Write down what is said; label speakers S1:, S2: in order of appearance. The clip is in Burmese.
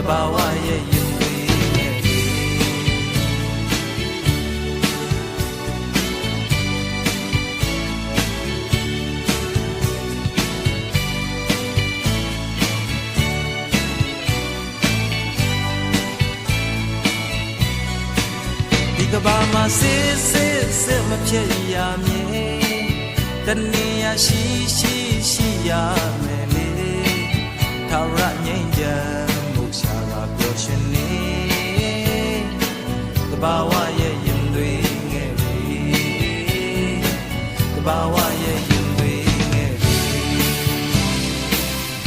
S1: ဘာဝရဲ့ရင်သွေးငယ်တွေဒီကဘာမှာစစ်မဖြစ်ရမည်တနေရရှိရမယ်လေထာဝရငြိမ်းချမ်းမှုရှာကပျော်ရွှင်နေတဘာဝရဲ့ရင်သွေးငယ်တွေတဘာဝ